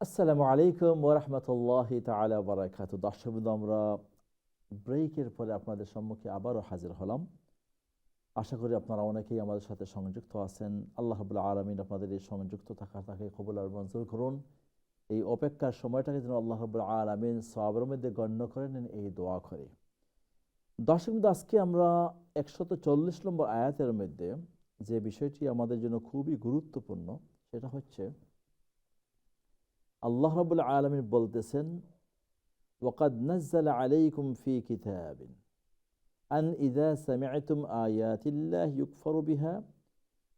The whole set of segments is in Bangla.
আসসালামু আলাইকুম ওয়া রাহমাতুল্লাহি তাআলা ওয়া বারাকাতুহু। দর্শকবৃন্দ, আমরা ব্রেকের পরে আপনাদের সম্মুখে আবারও হাজির হলাম। আশা করি আপনারা অনেকেই আমাদের সাথে সংযুক্ত আছেন। আল্লাহ রাব্বুল আলামিন আপনাদের এই সংযুক্ত থাকাটাকে কবুল আর মঞ্জুর করুন। এই অপেক্ষার সময়টাকে যেন আল্লাহ রাব্বুল আলামিন সওয়াবের মধ্যে গণ্য করে নেন, এই দোয়া করে। দর্শকবৃন্দ, আজকে আমরা 140 নম্বর আয়াতের মধ্যে যে বিষয়টি আমাদের জন্য খুবই গুরুত্বপূর্ণ, সেটা হচ্ছে আল্লাহ রাব্বুল আলামিন বলতেছেন, ওয়াকাদ নাজ্জালা আলাইকুম ফি কিতাবিন আন ইযা সামি'তুম আয়াতিল্লাহি ইউকফারু বিহা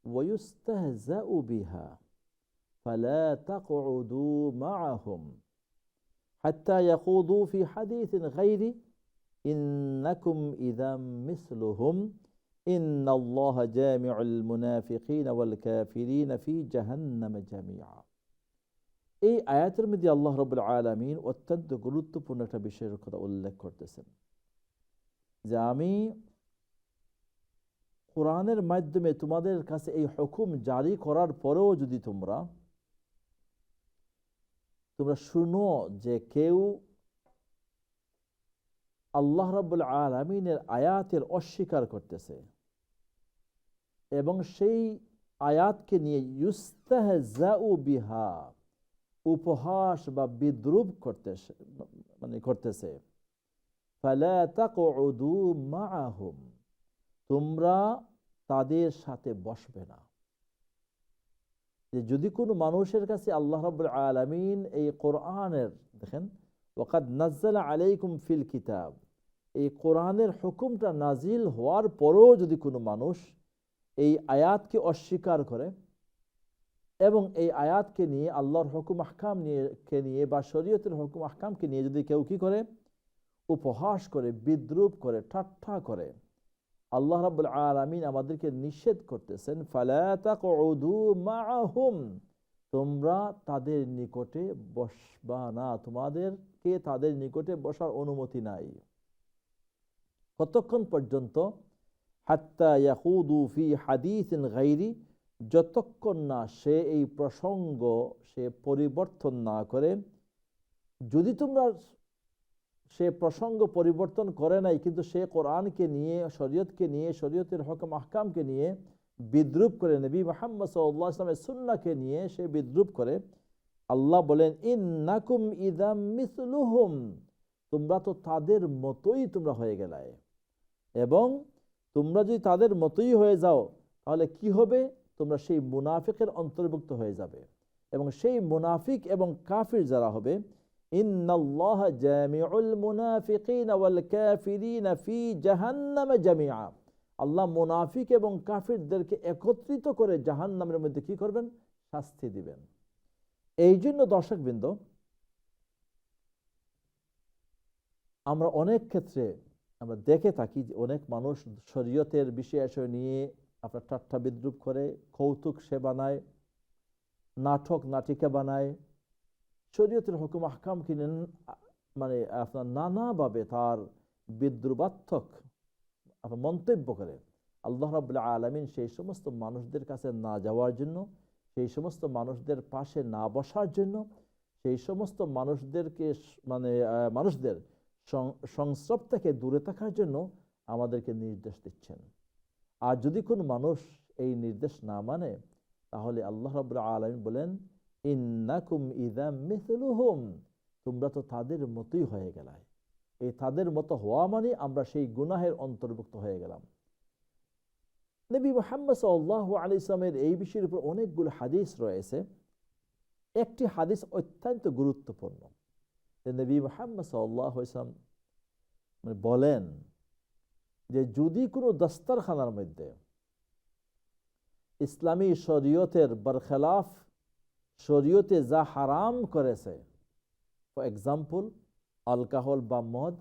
ওয়া ইউস্তাহজাউ বিহা ফালা তাকউদু মা'আহুম হাত্তা ইয়াকুদু ফি হাদিসিন গায়রি ইন্নাকুম ইযাম মিসলুহুম ইন্নাল্লাহা জামিউল মুনাফিকিনা ওয়াল কাফিরিনা ফি জাহান্নাম জামিআ। এই আয়াতের মধ্যে আল্লাহ রাব্বুল আলামিন অত্যন্ত গুরুত্বপূর্ণ একটা বিষয়ের কথা উল্লেখ করতেছেন, যে আমি কোরআনের মাধ্যমে তোমাদের কাছে এই হুকুম জারি করার পরেও যদি তোমরা শুনো যে কেউ আল্লাহ রাব্বুল আলামিনের আয়াতের অস্বীকার করতেছে এবং সেই আয়াতকে নিয়ে ইউস্তাহজাউ বিহা, উপহাস বা বিদ্রূপ করতেছে, ফালা তাকউদু মাআহুম, তোমরা তাদের সাথে বসবে না। যে যদি কোনো মানুষের কাছে আল্লাহ রাব্বুল আলামিন এই কোরআনের, দেখেন, ওয়াকাদ নাজ্জালা আলাইকুম ফিল কিতাব, এই কোরআনের হুকুমটা নাজিল হওয়ার পরেও যদি কোনো মানুষ এই আয়াতকে অস্বীকার করে এবং এই আয়াতকে নিয়ে, আল্লাহর হুকুম আহকাম নিয়ে বা শরীয়তের হুকুম আহকামকে নিয়ে যদি কেউ কি করে, উপহাস করে, বিদ্রূপ করে, ঠাট্টা করে, আল্লাহ রাব্বুল আলামিন আমাদেরকে নিষেধ করতেছেন, ফালা তাকউদু মাআহুম, তোমরা তাদের নিকটে বসবা না, তোমাদেরকে তাদের নিকটে বসার অনুমতি নাই। কতক্ষণ পর্যন্ত? হাত্তা ইয়াখুদু ফি হাদিসিন গায়রি, যতক্ষণ না সে এই প্রসঙ্গ সে পরিবর্তন না করে। যদি তোমরা সে প্রসঙ্গ পরিবর্তন করে নাই, কিন্তু সে কোরআনকে নিয়ে, শরীয়তকে নিয়ে, শরীয়তের হুকুম আহকামকে নিয়ে বিদ্রূপ করে, নবী মুহাম্মদ সাল্লাল্লাহু আলাইহি ওয়াসাল্লামের সুন্নাহকে নিয়ে সে বিদ্রূপ করে, আল্লাহ বলেন, ইন্নাকুম ইযাম মিসলুহুম, তোমরা তো তাদের মতোই তোমরা হয়ে গেলে। এবং তোমরা যদি তাদের মতোই হয়ে যাও, তাহলে কি হবে? তোমরা সেই মুনাফিকের অন্তর্ভুক্ত হয়ে যাবে। এবং সেই মুনাফিক এবং কাফির যারা হবে, ইন্নাল্লাহা জামিউল মুনাফিকিনা ওয়াল কাফিরিনা ফি জাহান্নাম জামিআ, আল্লাহ মুনাফিক এবং কাফিরদেরকে একত্রিত করে জাহান্নামের মধ্যে কি করবেন? শাস্তি দিবেন। এই জন্য দর্শকবৃন্দ, আমরা অনেক ক্ষেত্রে আমরা দেখে থাকি যে অনেক মানুষ শরীয়তের বিষয় নিয়ে আপনার ঠাট্টা বিদ্রূপ করে, কৌতুক সে বানায়, নাটক নাটিকা বানায়, শরীয়তের হুকুম আহকাম কিনেন, মানে আপনার নানাভাবে তার বিদ্রুপাত্মক মন্তব্য করে। আল্লাহ রাব্বুল আলামিন সেই সমস্ত মানুষদের কাছে না যাওয়ার জন্য, সেই সমস্ত মানুষদের পাশে না বসার জন্য, সেই সমস্ত মানুষদেরকে মানুষদের সংস্রব থেকে দূরে থাকার জন্য আমাদেরকে নির্দেশ দিচ্ছেন। আর যদি কোনো মানুষ এই নির্দেশ না মানে, তাহলে আল্লাহ রাব্বুল আলামিন বলেন, ইন্নাকুম ইযাম মিসলুহুম, তোমরা তো তাদের মতোই হয়ে গেলে। এই তাদের মতো হওয়া মানে আমরা সেই গুনাহের অন্তর্ভুক্ত হয়ে গেলাম। নবী মুহাম্মদ সাল্লাল্লাহু আলাইহি ওয়াসাল্লামের এই বিষয়ের উপর অনেকগুলো হাদিস রয়েছে। একটি হাদিস অত্যন্ত গুরুত্বপূর্ণ, যে নবী মুহাম্মদ সাল্লাল্লাহু আলাইহি ওয়াসাল্লাম বলেন যে যদি কোনো দস্তরখানার মধ্যে ইসলামী শরীয়তের বরখেলাফ শরীয়তে যা হারাম করেছে, ফর এক্সাম্পল অ্যালকোহল বা মদ,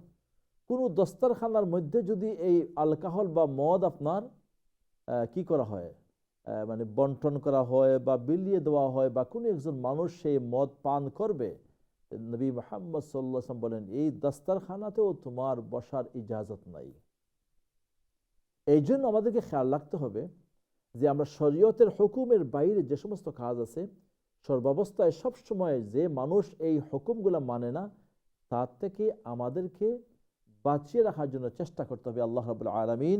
কোনো দস্তরখানার মধ্যে যদি এই অ্যালকোহল বা মদ আপনার কি করা হয়, মানে বন্টন করা হয় বা বিলিয়ে দেওয়া হয়, বা কোনো একজন মানুষ সেই মদ পান করবে, নবী মুহাম্মদ সাল্লাল্লাহু আলাইহি ওয়াসাল্লাম বলেন, এই দস্তরখানাতেও তোমার বসার ইজাজত নাই। এই জন্য আমাদেরকে খেয়াল রাখতে হবে যে আমরা শরীয়তের হুকুমের বাইরে যে সমস্ত কাজ আছে, সর্বাবস্থায় সবসময় যে মানুষ এই হুকুমগুলো মানে না, তার থেকে আমাদেরকে বাঁচিয়ে রাখার জন্য চেষ্টা করতে হবে। আল্লাহ রাব্বুল আলামিন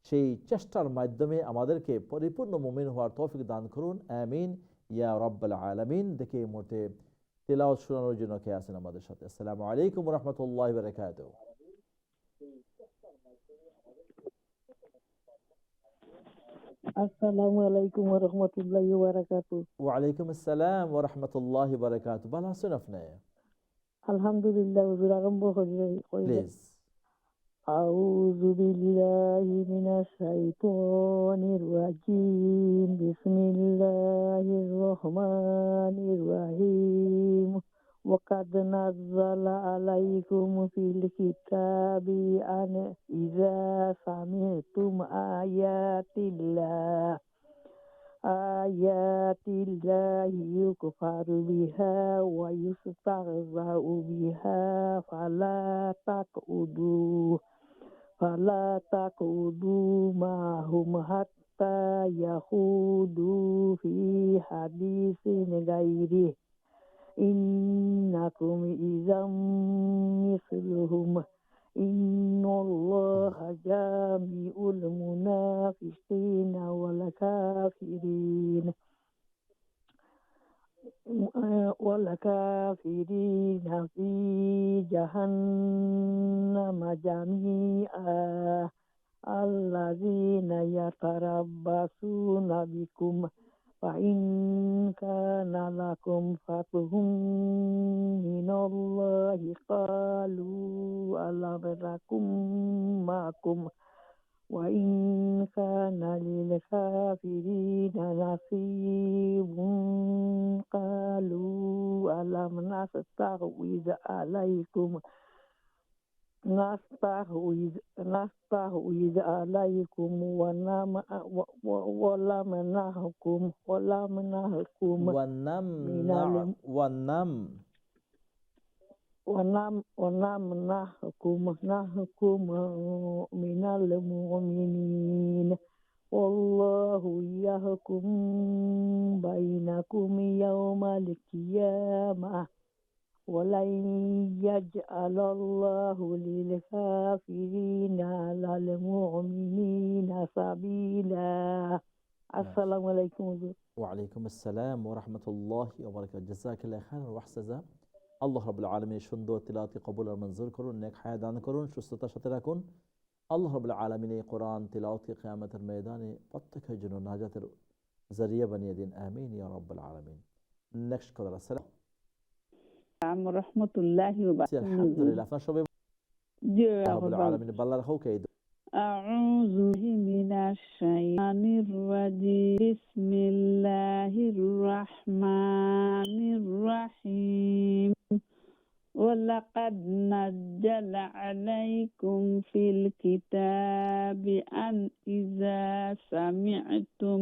সেই চেষ্টার মাধ্যমে আমাদেরকে পরিপূর্ণ মুমিন হওয়ার তৌফিক দান করুন, আমিন ইয়া রাব্বুল আলামিন। দেখে এই মুহূর্তে তেলাওয়াত শোনানোর জন্য কে আছেন আমাদের সাথে? আসসালামু আলাইকুম ওয়া রাহমাতুল্লাহি ওয়া বারাকাতুহু। আসসালামু আলাইকুম ওয়া রাহমাতুল্লাহি ওয়া বারাকাতুহু। ওয়া আলাইকুম আসসালাম ওয়া রাহমাতুল্লাহি ওয়া বারাকাতুহু। ভালো আছেন আপনি? আলহামদুলিল্লাহ, হুজুর আরম্ভ করিবেন। প্লিজ। আউযু বিল্লাহি মিনাশ শাইতানির রাজিম। বিসমিল্লাহির রহমানির রহিম। ওয়াকাদ নাযালা আলাইকুম ফিল কিতাবি আন ইযা সামি'তুম আয়াতিল্লাহি ইউকফারু বিহা ওয়া ইউস্তাহজাউ বিহা ফালা তাকউদু মা'হুম হাত্তা ইয়াখুদু ফি হাদিসিন গায়রিহি ইন্নাকুম ইযাম মিসলুহুম ইন্নাল্লাহা জামিউল মুনাফিকিনা ওয়াল কাফিরিনা ফি জাহান্নামা জামিআ আল্লাযীনা ইয়াতারাব্বাসুনা বিকুম فإن كان لكم فتح من الله قالوا ألم نكن معكم وإن كان للكافرين نصيب قالوا ألم نستحوذ عليكم ونمنعكم من المؤمنين والله يحكم بينكم يوم القيامة ولن يجعل الله للكافرين على المؤمنين سبيلا. আসসালামু আলাইকুম। ওয়া আলাইকুম আসসালাম ওয়া রাহমাতুল্লাহি ওয়া বারাকাতুহু। জাযাকাল্লাহু খাইরান ওয়া আহসানা। আল্লাহ রাব্বুল আলামিন সুন্দর তিলাওয়াতকে কবুল আর মঞ্জুর করুন, নেক হায়াত দান করুন, সুস্থতার সাথে রাখুন। আল্লাহ রাব্বুল আলামিন এই কোরআন তিলাওয়াতকে কিয়ামতের ময়দানে প্রত্যেকের জন্য নাজাতের জরিয়া বানিয়ে দিন, আমিন ইয়া রাব্বুল আলামিন। নেক্সট কলার। আসসালামু আলাইকুম রাহমাতুল্লাহি ওয়া বারাকাতুহু। আলহামদুলিল্লাহ, আপনার সবাই জি আল্লাহ রাব্বুল আলামিন বাল্লার হোক। এই আউযু মিনাশ শাইতানির রাজিম। বিসমিল্লাহির রাহমানির রাহিম। ওয়ালাকাদ নাযালা আলাইকুম ফিল কিতাবি আন ইযা সামি'তুম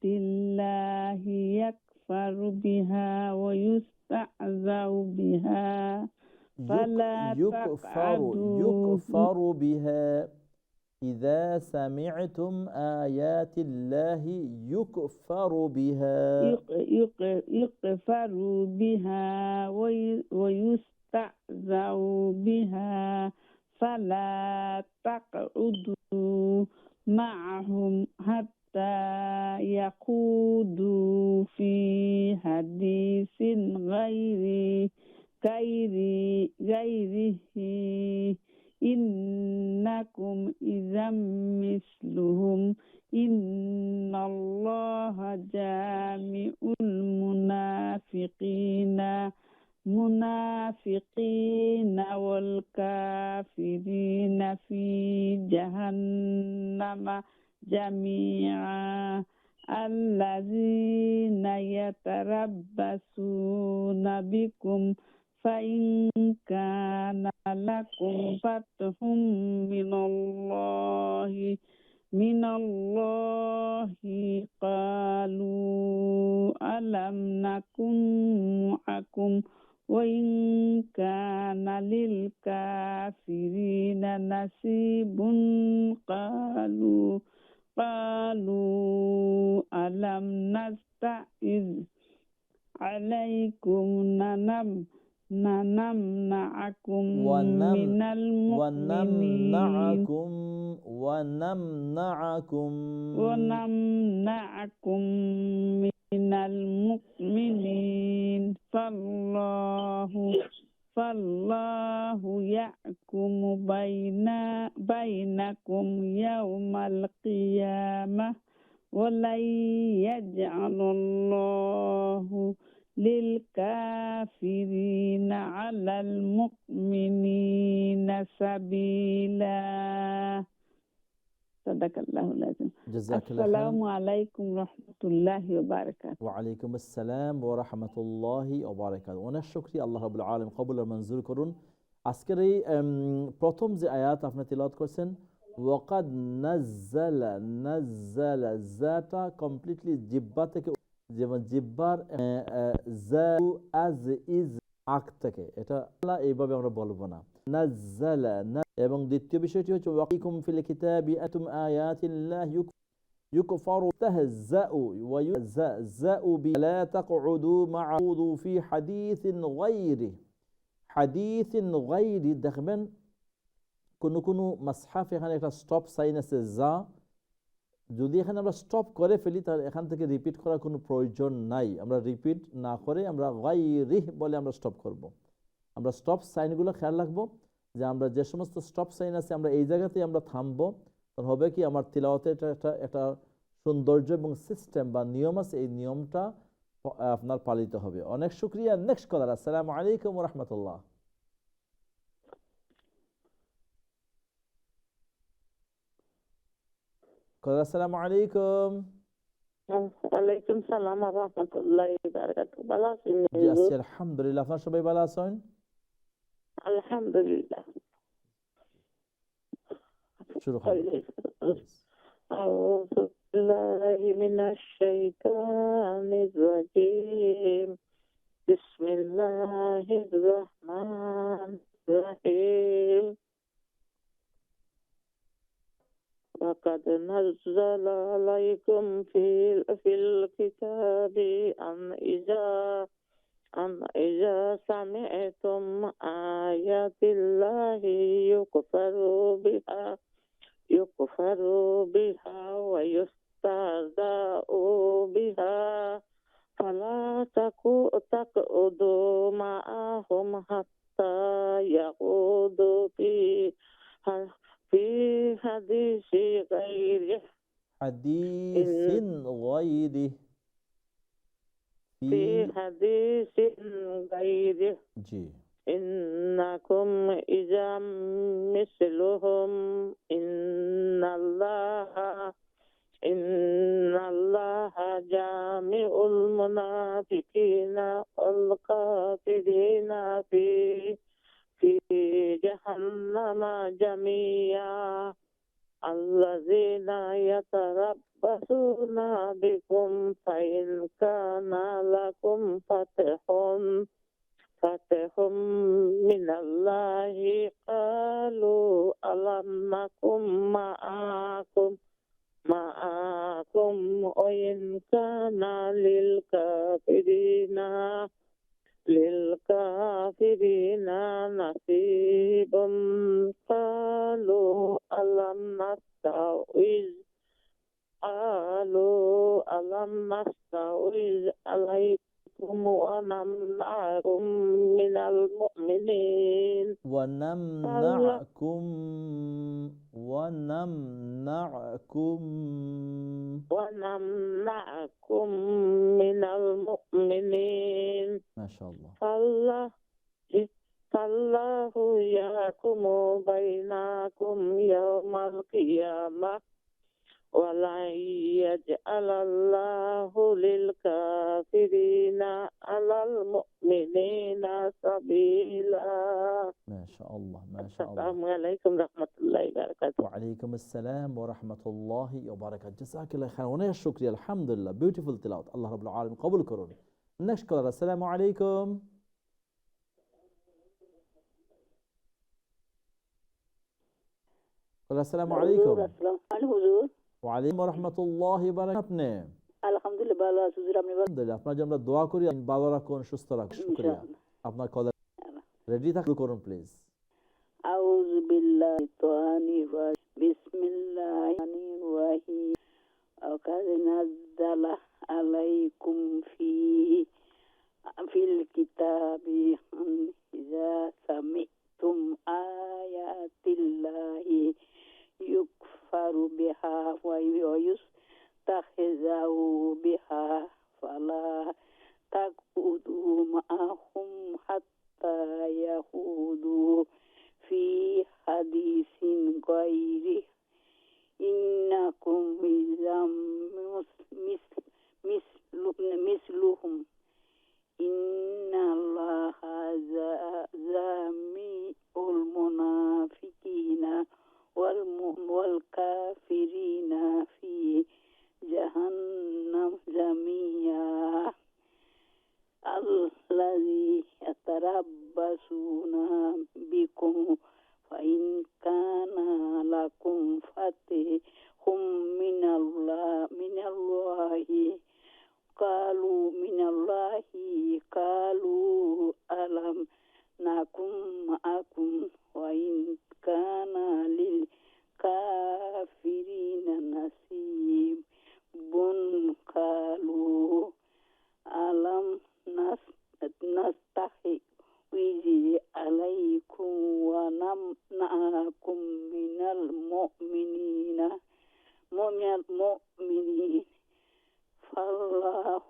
আয়াতিল্লাহি ইয়াকফারু বিহা ওয়া ইউস্তাহজাউ বিহা ফালা يكفر بها إذا سمعتم آيات الله يكفر بها ويستهزأ بها فلا تقعدوا معهم حتى يخوضوا في حديث غيره إنكم إذا مثلهم إن الله جامع المنافقين والكافرين في جهنم جميعا الذين يتربصون بكم فإن كان لكم فتح من الله قالوا ألم نكن معكم وإن كان للكافرين نصيب قالوا قالوا ألم نستعذ عليكم نمنعكم ونم من المؤمنين ونمنعكم من المؤمنين فالله يحكم بينكم يوم القيامة ولن يجعل الله للكافرين على المؤمنين سبيلا. صدق الله العظيم. جزاك الله السلام خير। عليكم ورحمة الله وبركاته. ওয়ালাইকুম আসসালাম ওয়া রাহমাতুল্লাহি ওয়া বারাকাতুহু। অনেক শুকরিয়া, আল্লাহ রাব্বুল আলামিন কবুল আর মঞ্জুর করুন। আজকের এই প্রথম যে আয়াত আপনি তিলাওয়াত করছেন, ওয়াকাদ নাজ্জালা জাটা কমপ্লিটলি জিব্বা থেকে, যেমন জিব্বার জাউ আজ ইজ আক থেকে, এটা এইভাবে আমরা বলবো না, নাজ্জালা। এবং দ্বিতীয় বিষয়টি হচ্ছে ওয়াকিকুম ফিল কিতাবি আতুম আয়াতিল্লাহি يكفر تهزأوا ويزأوا لا تقعدوا معه في حديث غيره দেখবেন কোনো মাসহাফে এখানে একটা স্টপ সাইন আছে যা, যদি এখানে আমরা স্টপ করে ফেলি তাহলে এখান থেকে রিপিট করার কোনো প্রয়োজন নাই। আমরা রিপিট না করে আমরা গায়রিহ বলে আমরা স্টপ করব। আমরা স্টপ সাইনগুলো খেয়াল রাখবো যে আমরা যে সমস্ত স্টপ সাইন আছে আমরা এই জায়গাতেই আমরা থামবো। তখন হবে কি, আমার তিলাওয়াতে একটা সৌন্দর্য এবং সিস্টেম বা নিয়ম আছে, এই নিয়মটা আপনার পালিত হবে। অনেক শুকরিয়া। নেক্সট কলার। আসসালামু আলাইকুম ওয়া রাহমাতুল্লাহ। কলার আসসালামু আলাইকুম। ওয়ালাইকুম সালাম ওয়া রাহমাতুল্লাহি ওয়া বারাকাতুহু। ভালো আছেন? জি আছি আলহামদুলিল্লাহ। আপনারা সবাই ভালো আছেন? আলহামদুলিল্লাহ। শুরু করুন। আউযু বিল্লাহি মিনাশ শাইতানির রাজীম। বিসমিল্লাহির রহমানির রহিম। وقد نزل عليكم في الكتاب أن إذا سمعتم آيات الله يكفر بها ويستهزأ بها فلا تقعدوا معهم حتى يخوضوا في حديث غيره জি। إنكم إذا مثلهم إن الله جامع المنافقين والكافرين في جهنم جميعا الذين يتربصون بكم فإن كان لكم فتح من الله قالوا ألم نكن معكم وإن كان للكافرين نصيب قالوا ألم نستحوذ عليكم ونمنعكم من المؤمنين ونمنعكم من المؤمنين ما شاء الله. فالله يحكم بينكم يوم القيامة ولن يجعل الله للكافرين على المؤمنين سبيلا. ما شاء الله ما شاء الله. السلام عليكم ورحمة الله وبركاته. وعليكم السلام ورحمة الله وبركاته. جزاك الله خير। অনেক শুকরিয়া, আলহামদুলিল্লাহ। বিউটিফুল তিলাওয়াত, আল্লাহ রাব্বুল আলামিন কবুল করুন। নেক্সট কলার। আসসালামু আলাইকুম। আসসালামু আলাইকুম। আসসালামু আলাইকুম হুজুর। ওয়ালাইকুম রহমতুল্লাহি বারাকাতুহু। আপনি আলহামদুলিল্লাহ ভালো আছি হুজুর, আপনি ভালো? আলহামদুলিল্লাহ, আপনার জন্য আমরা দোয়া করি, ভালো রাখুন, সুস্থ রাখুন। শুকরিয়া। ইনশাআল্লাহ। আপনার কলার রেডি থাকলে করুন প্লিজ। আউযু বিল্লাহি তানির রাজিম। বিসমিল্লাহির রহিম। وقد نزل عليكم في الكتاب أن إذا سمعتم آيات الله يكفر بها ويستهزأ بها فلا تقعدوا معهم حتى يخوضوا في حديث غيره إنكم إذا مثلهم إن الله جميع المنافقين والكافرين في جهنم جميعا الذي يتربصون بكم فإن كان لكم فتح من الله قالوا ألم نكن معكم وإن كان للكافرين نصيب قالوا ألم نستحوذ عليكم ونمنعكم من المؤمنين فالله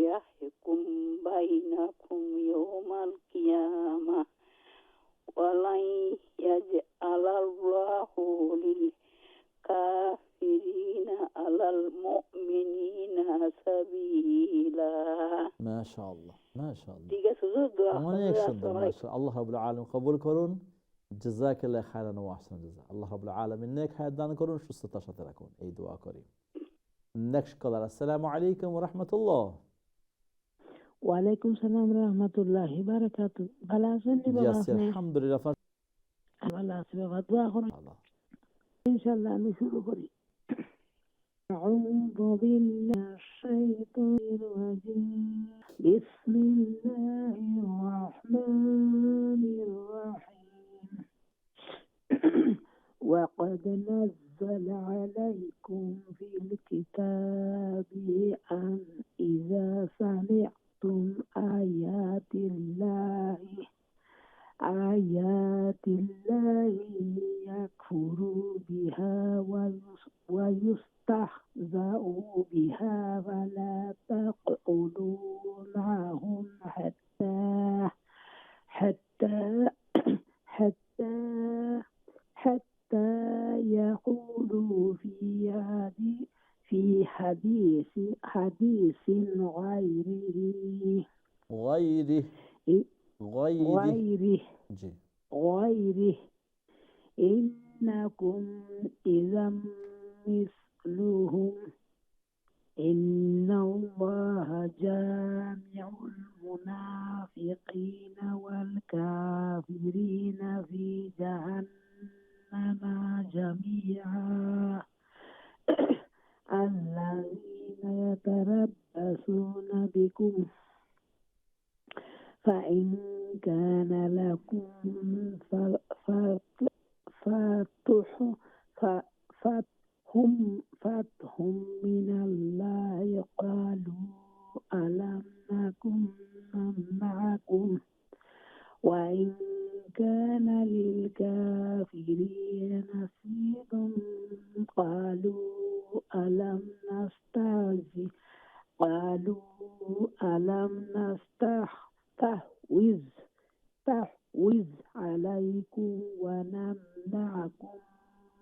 يحكم بينكم يوم القيامة ولن يجعل الله للكافرين على المؤمنين سبيلا। মাশাআল্লাহ মাশাআল্লাহ, ঠিক আছে হুজুর, দোয়া অনেক করবেন। সুন্দর। আসসালামু আলাইকুম। মাশাআল্লাহ, আল্লাহ রাব্বুল আলামিন কবুল করুন। জাযাকাল্লাহ খায়রান ওয়া আহসান জাযা। আল্লাহ রাব্বুল আলামিন নেক হায়াত দান করুন, সুস্থতার সাথে রাখুন, এই দোয়া করি। নেক্সট কলার। আসসালামু আলাইকুম ওয়া রাহমাতুল্লাহ। ওয়ালাইকুম সালাম রহমতুল্লাহি বারাকাতু। ভালো আছেন নি জি বাবা আছি আপনি? আলহামদুলিল্লাহ। ভালো আছি বাবা, দোয়া করুন। আল্লাহ ইনশাআল্লাহ আমি শুরু করি। أعوذ بالله من الشيطان الرجيم. بسم الله الرحمن الرحيم. وقد نزل عليكم في الكتاب أن إذا سمعتم آيات الله يكفر بها ويستهزأ بها فلا تقعدوا معهم حتى يقولوا في حديث غيره জি غيره إنكم إذا مثلهم إن الله جامع المنافقين والكافرين في جهنم جميعا الذين يتربصون بكم فإن كان لكم فتح من الله قالوا ألم نكن معكم وإن كان للكافرين نصيب قالوا ألم نستحوذ عليكم ونمنعكم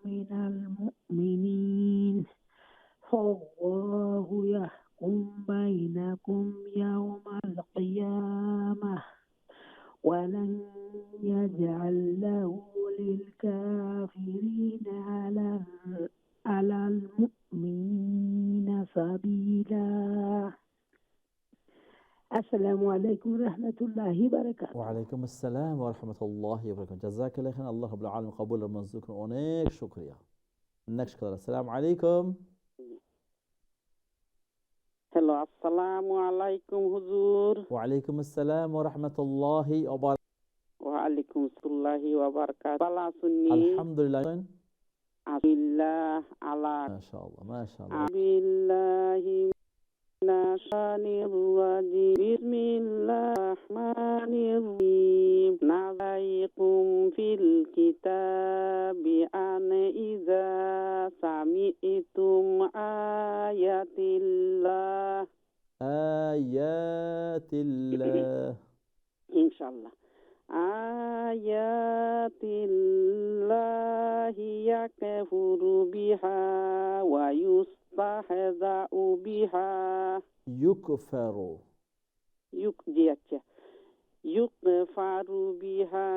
من المؤمنين فالله يحكم بينكم يوم القيامة ولن يجعل له للكافرين على المؤمنين سبيلا. আসসালামু আলাইকুম রহমতুল্লাহি বারাকাতুহু। ওয়ালাইকুম আসসালাম ওয়া রাহমাতুল্লাহি ওয়া বারাকাতুহু। জাযাকাল্লাহ খান, আল্লাহ রাব্বুল আলামিন কবুল আর মঞ্জুর করুন। অনেক শুকরিয়া। নেক্সট কলার। আসসালামু আলাইকুম। হ্যালো, আসসালামু আলাইকুম হুজুর। ওয়ালাইকুম আসসালাম ওয়া রাহমাতুল্লাহি ওয়া বারাকাতুহু। ওয়ালাইকুম আসসালাহি ওয়া বারাকাতুহু। ভালো আছেননি? আলহামদুলিল্লাহ। আলহামদুলিল্লাহ আলা মাশাআল্লাহ মাশাআল্লাহ। বিল্লাহি মিনাশ শাইতানির রাজিম। বিসমিল্লাহির রাহমানির রহিম। নাযাইকুম ফিল কিতাবি আন ইযা সামি'তুম আয়াতিল্লাহ। আয়াতিল্লাহ। ইনশাআল্লাহ। আয়াতিল্লাহি ইয়াকফুরু বিহা ওয়া ইউস্তাহজাউ বিহা। ইউকফারু। আচ্ছা। ইউকফারু বিহা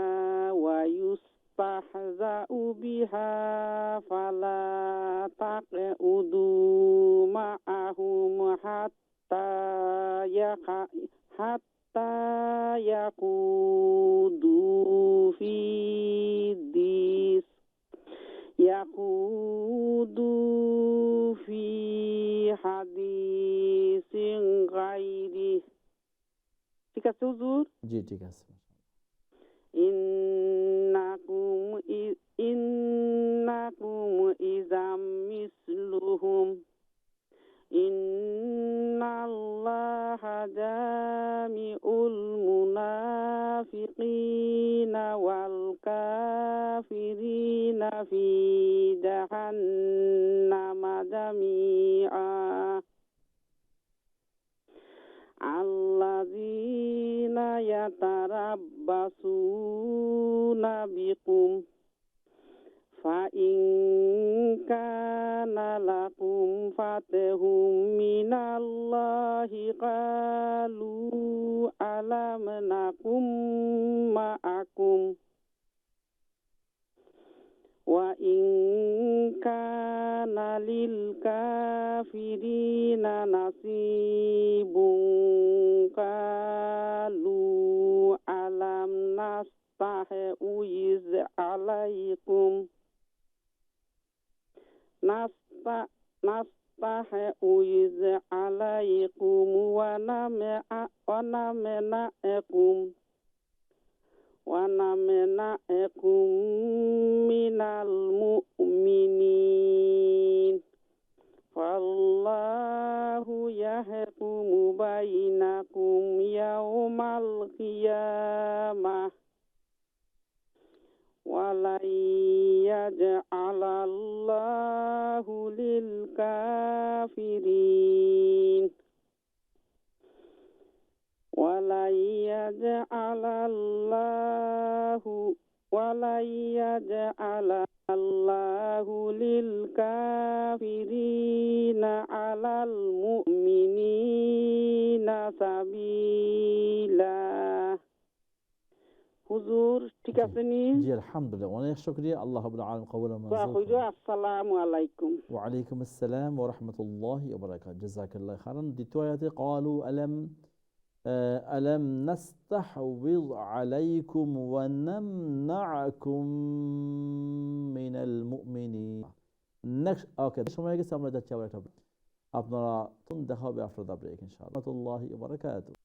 ওয়া ইউস্তাহজাউ বিহা ফালা তাকউদু মাআহুম হাত্তা ইয়াকুদু ফি দিস ইয়াকুদু ফি হাদিসিন গায়রি। ঠিক আছে হুজুর? জি ঠিক আছে। ইন্নাকুম ইযাম মিসলুহুম ইন্নাল্লাহা জামিউল মুনাফিকিনা ওয়াল কাফিরিনা ফি জাহান্নামা জামিআ। আল্লাযীনা ইয়াতারাব্বাসুনা বিকুম ফাইন কানা লাকুম ফাতহুম মিনাল্লাহি ক্বালু আলাম নাকুম মাআকুম ওয়া ইন কানা লিল কাফিরিনা নাসিবুন ক্বালু আলাম নাস্তাহউইজ আলাইকুম নাস্তাহউইজ আলাইকুম ওয়া নামনাকুম মিনাল মুমিনিন। ফাল্লাহু ইয়াহকুমু বাইনাকুম ইয়াওমাল কিয়ামাহ ওয়ালাই ইয়াজআলাল্লাহু লিল কাফিরিন ওয়ালাই ইয়াজআলাল্লাহু লিল কাফিরিনা আলাল মুমিনিনা সাবিলা। হুজুর ঠিক আছে নি? জি আলহামদুলিল্লাহ, অনেক শুকরিয়া। আল্লাহ রাব্বুল আলামিন কবুল ও মঞ্জুর হইল। করুন। আসসালামু আলাইকুম। ওয়া আলাইকুম আসসালাম ওয়া রাহমাতুল্লাহি ওয়া বারাকাতুহু। জাযাকাল্লাহু খাইরান। দ্বিতীয় আয়াতে ক্বালু আলাম নাস্তাহওয়িয আলাইকুম ওয়া নামনা'কুম মিনাল মুমিনিন। নেক্সট ওকে, সময় হয়ে গেছে, আমরা যাচ্ছি আবার একটা। আপনারা দেখা হবে আফটার দ্য ব্রেক ইনশাআল্লাহ। ওয়া রাহমাতুল্লাহি ওয়া বারাকাতুহু।